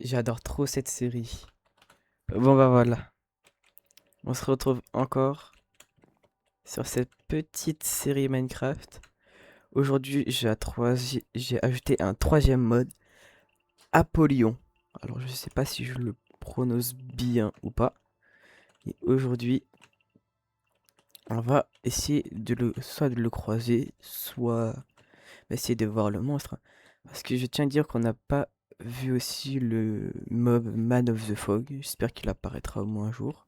J'adore trop cette série. Bon bah voilà, on se retrouve encore sur cette petite série Minecraft. Aujourd'hui, j'ai ajouté un troisième mode, Apollyon. Alors je sais pas si je le prononce bien ou pas. Et aujourd'hui, on va essayer soit de le croiser, soit essayer de voir le monstre. Parce que je tiens à dire qu'on n'a pas vu aussi le mob Man of the Fog. J'espère qu'il apparaîtra au moins un jour.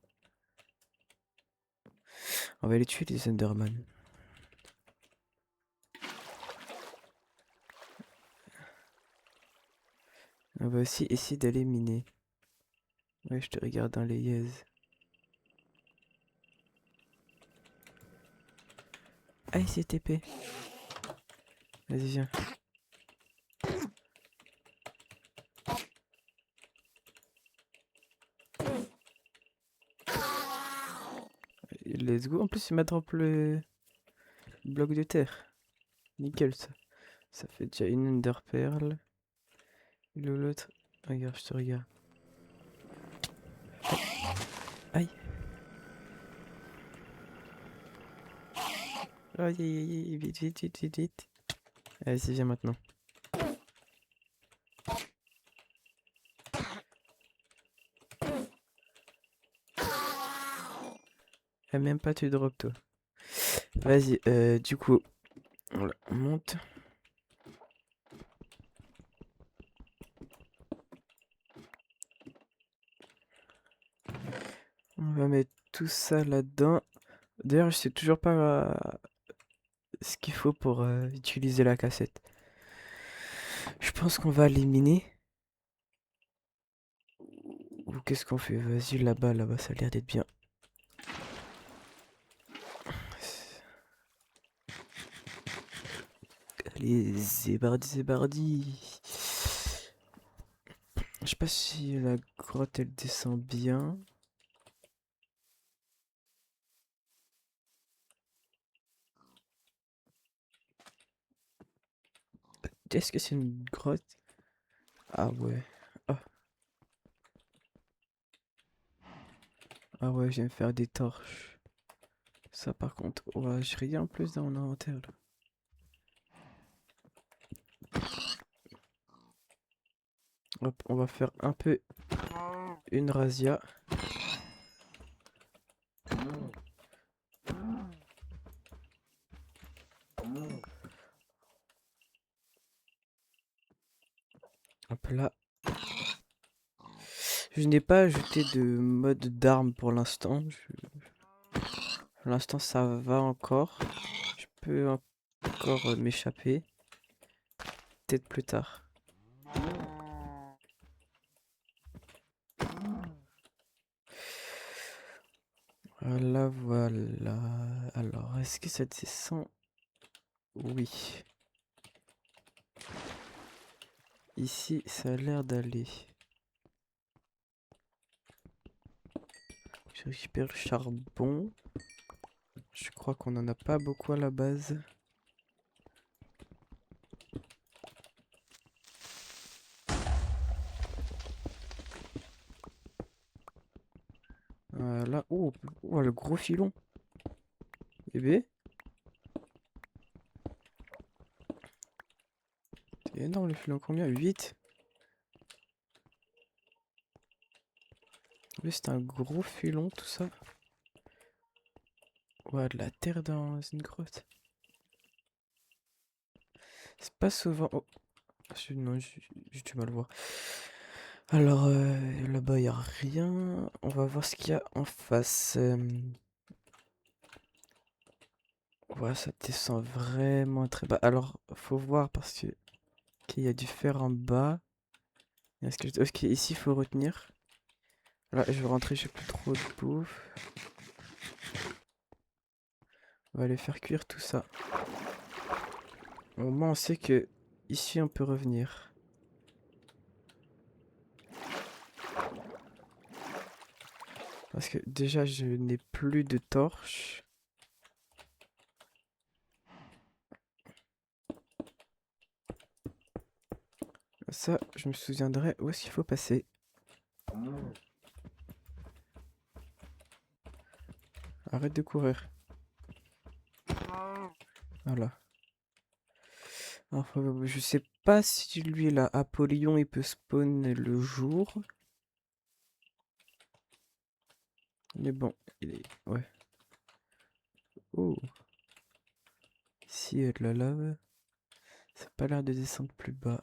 On va aller tuer les Enderman. On va aussi essayer d'aller miner. Ouais, je te regarde dans les yes. Ah, il s'est TP. Vas-y, viens. Let's go. En plus, il m'a drop le bloc de terre. Nickel, ça. Ça fait déjà une Ender Pearl. Et l'autre. Regarde, je te regarde. Aïe. Aïe, aïe, aïe, vite, vite, vite, vite, vite. Vas-y, viens maintenant. Ah, même pas tu drop, toi. Vas-y, du coup, on monte. On va mettre tout ça là-dedans. D'ailleurs, je sais toujours pas ce qu'il faut pour utiliser la cassette. Je pense qu'on va éliminer. Ou qu'est-ce qu'on fait? Vas-y, là-bas, là-bas, ça a l'air d'être bien. Allez, zébardi, zébardi. Je sais pas si la grotte, elle descend bien. Est-ce que c'est une grotte? Ah ouais. Ah, ah ouais, j'aime faire des torches. Ça, par contre, ouais, j'ai rien en plus dans mon inventaire, là. Hop, on va faire un peu une razzia. Hop là. Je n'ai pas ajouté de mode d'arme pour l'instant. Pour l'instant, ça va encore. Je peux encore m'échapper. Peut-être plus tard. Voilà, voilà. Alors, est-ce que ça descend? Oui. Ici, ça a l'air d'aller. Je récupère le charbon. Je crois qu'on en a pas beaucoup à la base. Voilà. Oh, oh, le gros filon. Bébé. C'est énorme le filon. Combien? 8. Oui, c'est un gros filon tout ça. Ouais, de la terre dans une grotte. C'est pas souvent. Oh, non, j'ai du mal à voir. Alors, là-bas, il a rien. On va voir ce qu'il y a en face. Ouais, ça descend vraiment très bas. Alors, faut voir parce que qu'il y a du fer en bas. Ok, ici, il faut retenir. Là, je vais rentrer, j'ai plus trop de bouffe. On va aller faire cuire tout ça. Au moins, on sait que ici, on peut revenir. Parce que déjà, je n'ai plus de torches. Ça, je me souviendrai où est-ce qu'il faut passer. Arrête de courir. Voilà. Alors, je sais pas si lui là, Apollyon, il peut spawn le jour. Mais bon, il est... Ouais. Oh. Ici, il y a de la lave. Ça n'a pas l'air de descendre plus bas.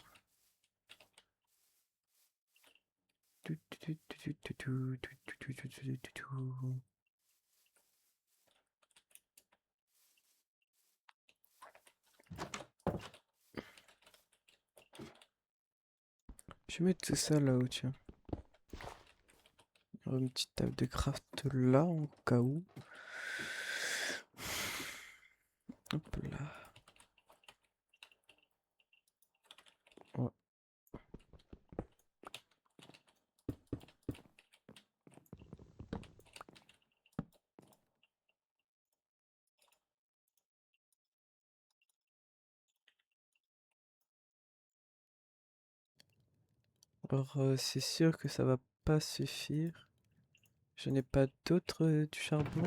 Je vais mettre tout ça là-haut, tiens. Il y aura une petite table de craft là, en cas où. Hop là. Ouais. Alors, c'est sûr que ça va pas suffire. Je n'ai pas d'autre du charbon.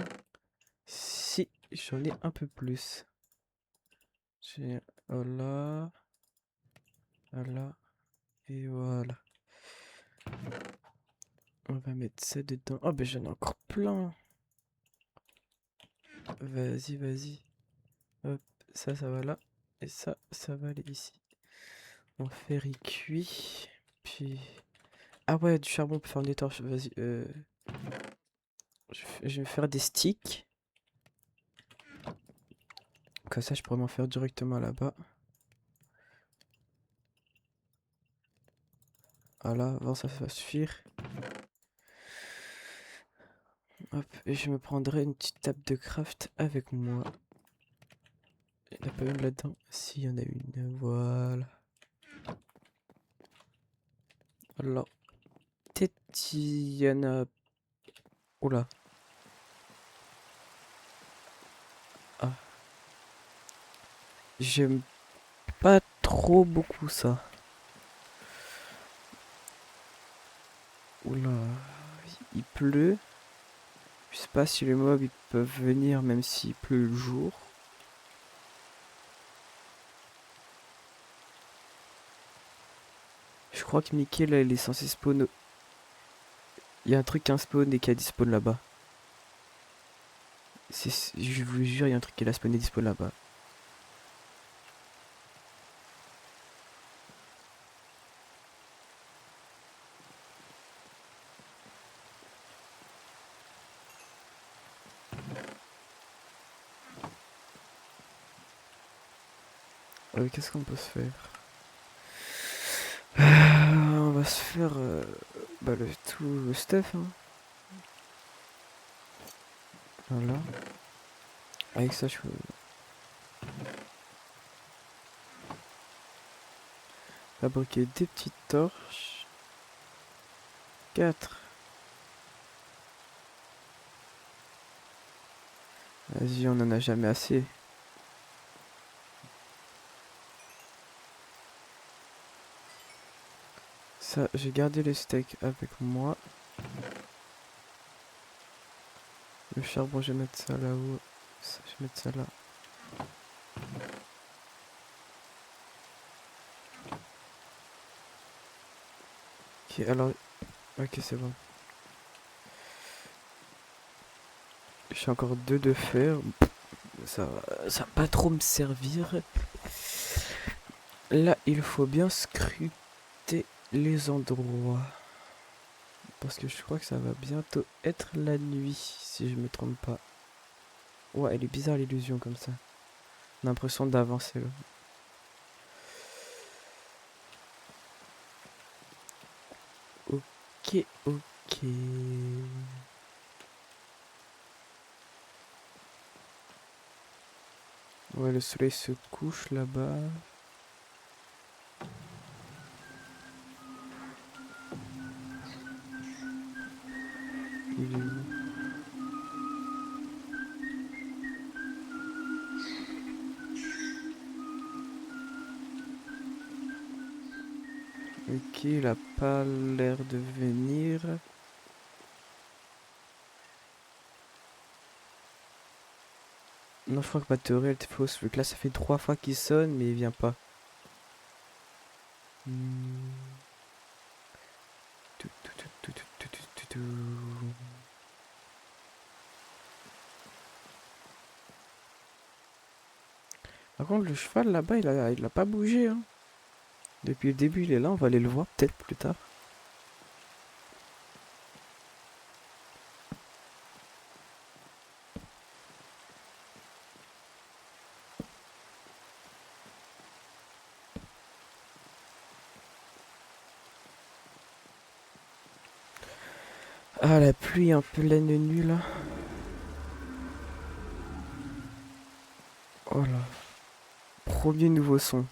Si, j'en ai un peu plus. J'ai... Voilà. Voilà. Et voilà. On va mettre ça dedans. Oh, ben j'en ai encore plein. Vas-y, vas-y. Hop, ça va là. Et ça va aller ici. On fait riz cuit. Puis... Ah ouais, du charbon pour faire des torches. Vas-y. Je vais faire des sticks. Comme ça, je pourrais m'en faire directement là-bas. Voilà, avant ça va suffire. Hop, et je me prendrai une petite table de craft avec moi. Il n'y en a pas une là-dedans? Si, il y en a une. Voilà. Alors, peut-être il y en a... Oula. Ah. J'aime pas trop beaucoup ça. Oula. Il pleut. Je sais pas si les mobs ils peuvent venir même s'il pleut le jour. Je crois que Mickey là il est censé spawn. Il y a un truc qui a un spawn et qui a dit spawn là-bas. Je vous jure, il y a un truc qui a spawn et dit spawn là-bas. Qu'est-ce qu'on peut se faire? On va se faire bah, tout le stuff. Hein. Voilà. Avec ça, je peux fabriquer des petites torches. 4. Vas-y, on en a jamais assez. Ça, j'ai gardé les steaks avec moi. Le charbon, je vais mettre ça là-haut. Ça, je vais mettre ça là. Ok, alors... Ok, c'est bon. J'ai encore 2 de fer. Ça va pas trop me servir. Là, il faut bien scruter les endroits. Parce que je crois que ça va bientôt être la nuit, si je me trompe pas. Ouais, elle est bizarre l'illusion comme ça. On a l'impression d'avancer là. Ok, ok. Ouais, le soleil se couche là-bas. Il est où? Ok, il a pas l'air de venir. Non, je crois que ma théorie elle était fausse. Vu que là, ça fait 3 fois qu'il sonne, mais il vient pas. Hmm. Tout, tout, tout, tout, tout, tout, tout, tout, tout. Par contre, le cheval là-bas, il a pas bougé, hein. Depuis le début, il est là. On va aller le voir peut-être plus tard. Ah, la pluie en pleine nuit là. Oh là. Premier nouveau son.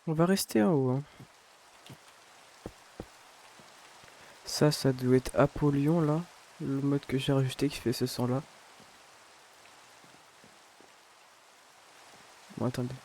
On va rester en haut, hein. Ça doit être Apollyon là. Le mode que j'ai rajouté qui fait ce son là. Bon, attendez.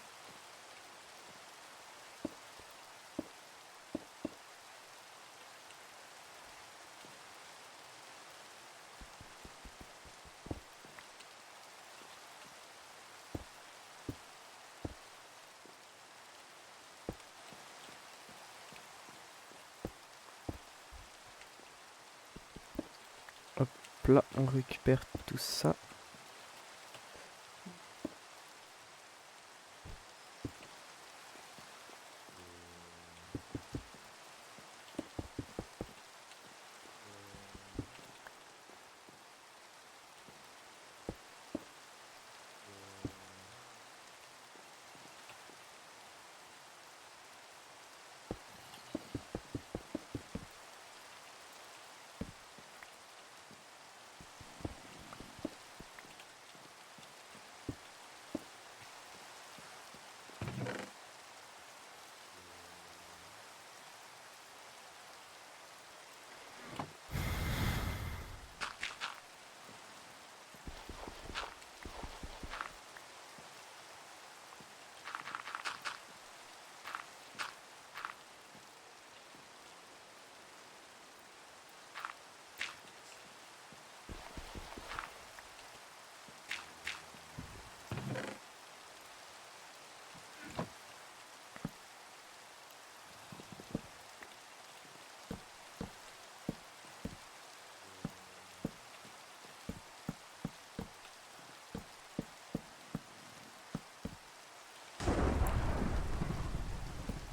Hop là, on récupère tout ça.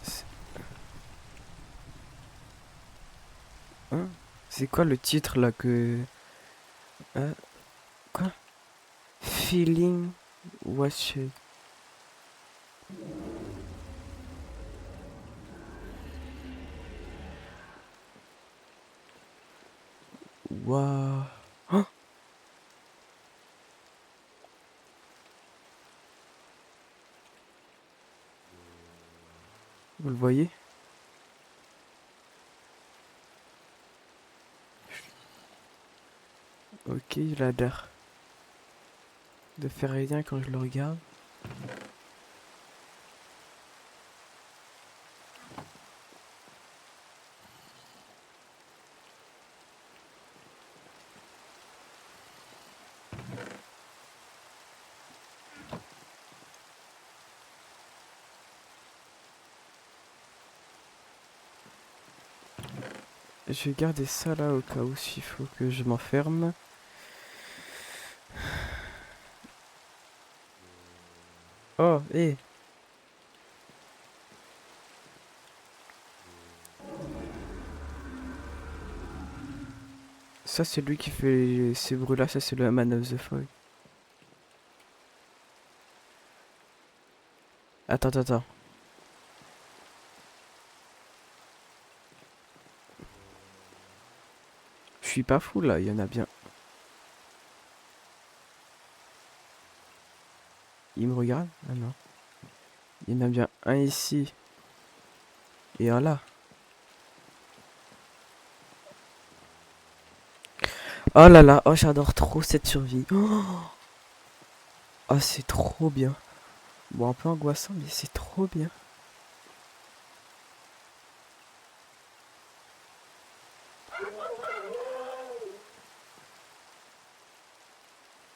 C'est hein? C'est quoi le titre là que... Hein? Quoi? Feeling Watch. Waouh. Hein? Vous le voyez? Ok, il a l'air de faire rien quand je le regarde. Je vais garder ça là au cas où s'il faut que je m'enferme. Oh, hé! Ça c'est lui qui fait ces bruits là, ça c'est le Man of the Fog. Attends, attends, attends. Je suis pas fou là, il y en a bien. Il me regarde? Ah non. Il y en a bien un ici et un là. Oh là là, oh j'adore trop cette survie. Oh, c'est trop bien. Bon, un peu angoissant, mais c'est trop bien.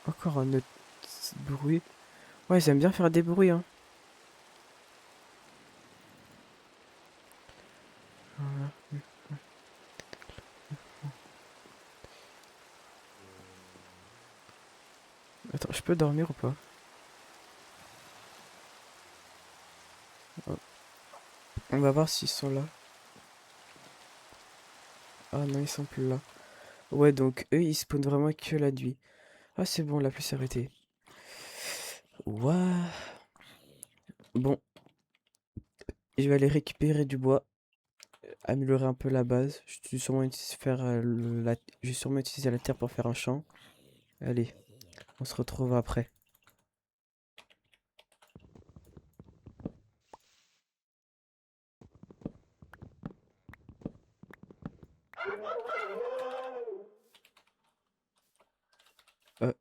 Encore un autre bruit. Ouais, j'aime bien faire des bruits, hein. Voilà. Attends, je peux dormir ou pas? Oh, on va voir s'ils sont là. Ah non, ils sont plus là. Ouais, donc eux, ils spawnent vraiment que la nuit. Ah, c'est bon, la pluie s'est arrêtée. Ouah. Bon, je vais aller récupérer du bois, améliorer un peu la base. Je vais sûrement utiliser la terre pour faire un champ. Allez, on se retrouve après. Euh,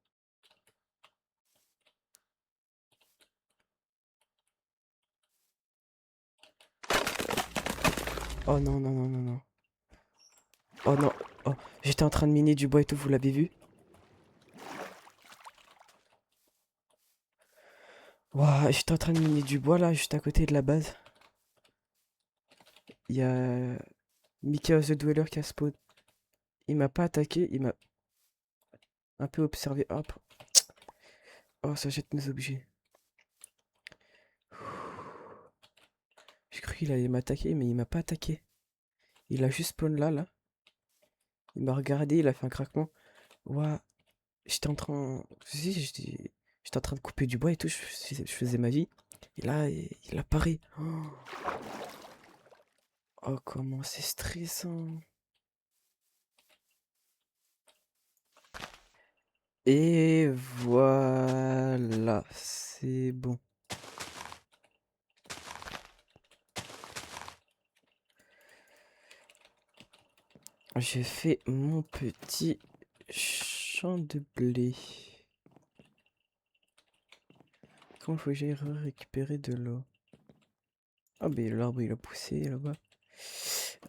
oh non, non, non, non, non. Oh non, oh, j'étais en train de miner du bois et tout, vous l'avez vu? Ouah, j'étais en train de miner du bois là, juste à côté de la base. Il y a Mickey the Dweller qui a spawn. Il m'a pas attaqué, il m'a un peu observé. Hop. Oh, ça jette mes objets. J'ai cru qu'il allait m'attaquer, mais il m'a pas attaqué. Il a juste spawn là, là. Il m'a regardé, il a fait un craquement. Ouah, j'étais en train. Si, j'étais en train de couper du bois et tout, je faisais ma vie. Et là, il apparaît. Oh, comment c'est stressant. Et voilà, c'est bon. J'ai fait mon petit champ de blé. Comment faut que j'aille récupérer de l'eau? Ah, ben l'arbre il a poussé là-bas.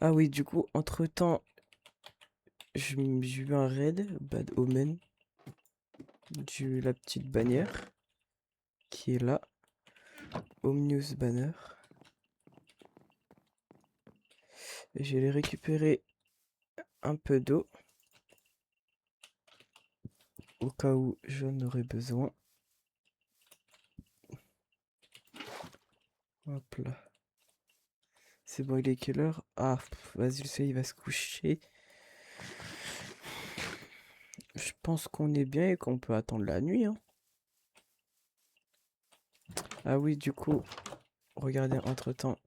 Ah oui, du coup, entre-temps, j'ai eu un raid, Bad Omen. J'ai eu la petite bannière qui est là. Home News Banner. Et j'ai récupérer un peu d'eau au cas où j'en aurais besoin. Hop là. C'est bon, il est quelle heure? Ah, vas-y, le soleil va se coucher. Je pense qu'on est bien et qu'on peut attendre la nuit, hein. Ah oui, du coup, regardez, entre-temps,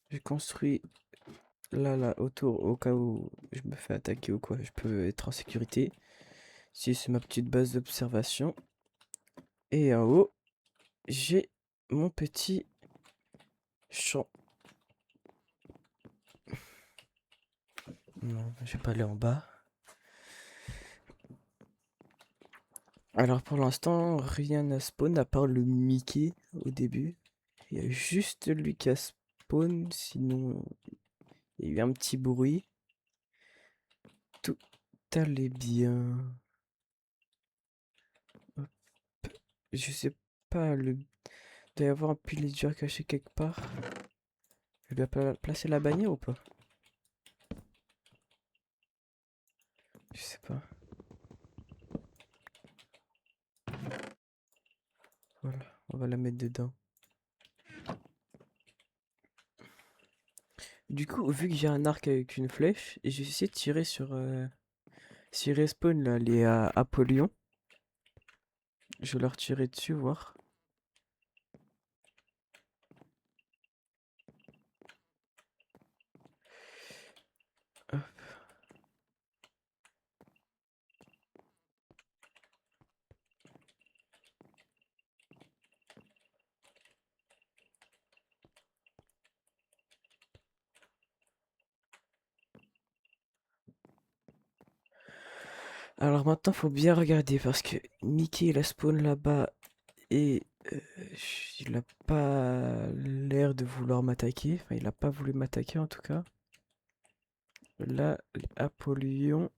j'ai construit là, autour, au cas où je me fais attaquer ou quoi, je peux être en sécurité. Ici, c'est ma petite base d'observation. Et en haut, j'ai mon petit champ. Non, je vais pas aller en bas. Alors pour l'instant, rien n'a spawn à part le Mickey au début. Il y a juste lui qui a spawn, sinon il y a eu un petit bruit. Tout allait bien. Hop. Je sais pas, il doit y avoir un pillager caché quelque part. Je dois placer la bannière ou pas? Je sais pas. Voilà, on va la mettre dedans. Du coup, vu que j'ai un arc avec une flèche, j'ai essayé de tirer sur... s'ils respawn là, les Apollyon. Je vais leur tirer dessus, voir. Alors maintenant, faut bien regarder parce que Mickey, il a spawn là-bas et il a pas l'air de vouloir m'attaquer. Enfin, il a pas voulu m'attaquer en tout cas. Là, Apollyon,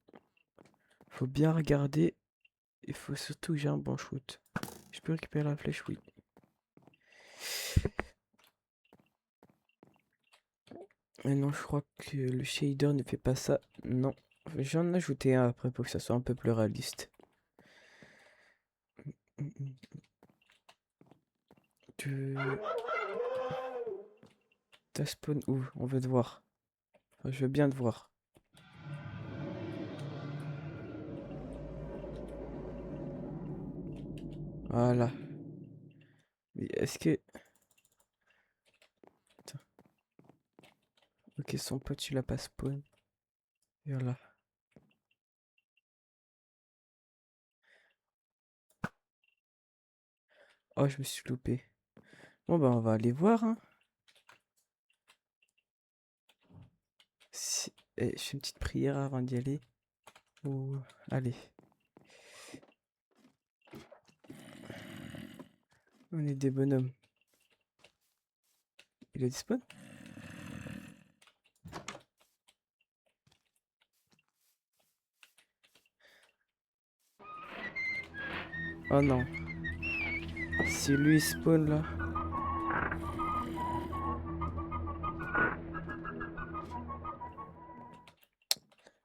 faut bien regarder. Il faut surtout que j'ai un bon shoot. Je peux récupérer la flèche, oui. Mais non, je crois que le shader ne fait pas ça. Non. J'en ai ajouté un après pour que ça soit un peu plus réaliste. Tu... T'as spawn où? On veut te voir. Enfin, je veux bien te voir. Voilà. Mais est-ce que... Attends. Ok, son pote, tu l'as pas spawn. Et voilà. Oh, je me suis loupé. Bon, bah, on va aller voir, hein. Je fais une petite prière avant d'y aller. Oh, allez. On est des bonhommes. Il a dit spawn? Oh non. Si lui spawn là.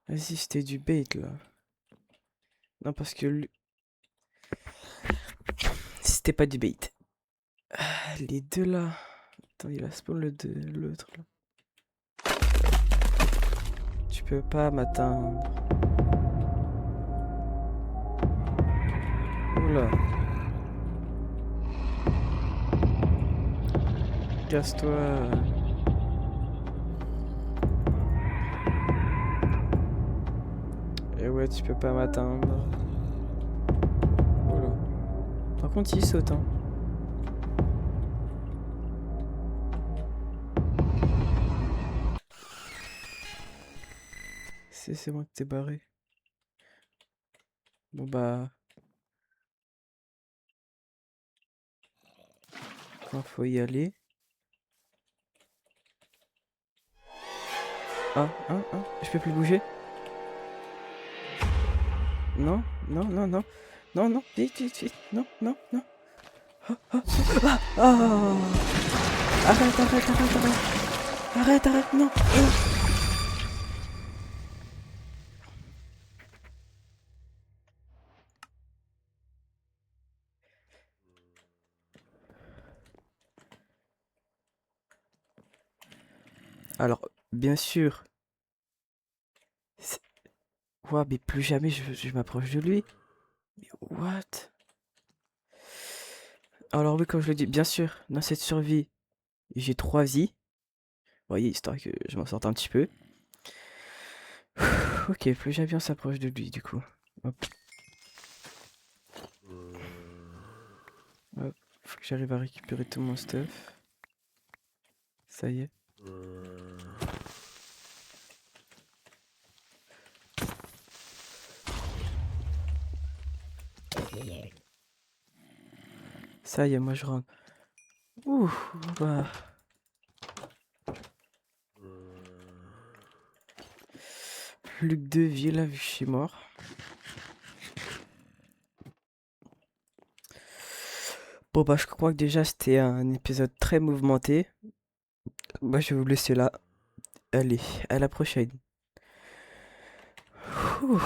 Vas-y, c'était du bait là. Non, parce que lui... C'était pas du bait. Ah, les deux là. Attends, il a spawn l'autre là. Tu peux pas m'atteindre. Oula. Casse-toi. Et ouais, tu peux pas m'atteindre. Oula. Par contre, il saute, hein. C'est moi qui t'ai barré. Bon bah... Quand faut y aller. Ah, je peux plus bouger. Non, non, non, non. Non, non, vite, vite, vite. Non, non, non. Ah, ah, ah, ah. Arrête, arrête, arrête, arrête. Arrête, arrête, non. Alors, bien sûr. Ouah, mais plus jamais je m'approche de lui. Mais what? Alors oui, comme je le dis, bien sûr, dans cette survie, j'ai 3 vies. Vous voyez, histoire que je m'en sorte un petit peu. Ok, plus jamais on s'approche de lui, du coup. Hop. Hop. Faut que j'arrive à récupérer tout mon stuff. Ça y est. Ça y est, moi je rentre. Ouh, bah. Plus que 2 vies là, vu que je suis mort. Bon bah je crois que déjà c'était un épisode très mouvementé. Bah je vais vous laisser là. Allez, à la prochaine. Ouh.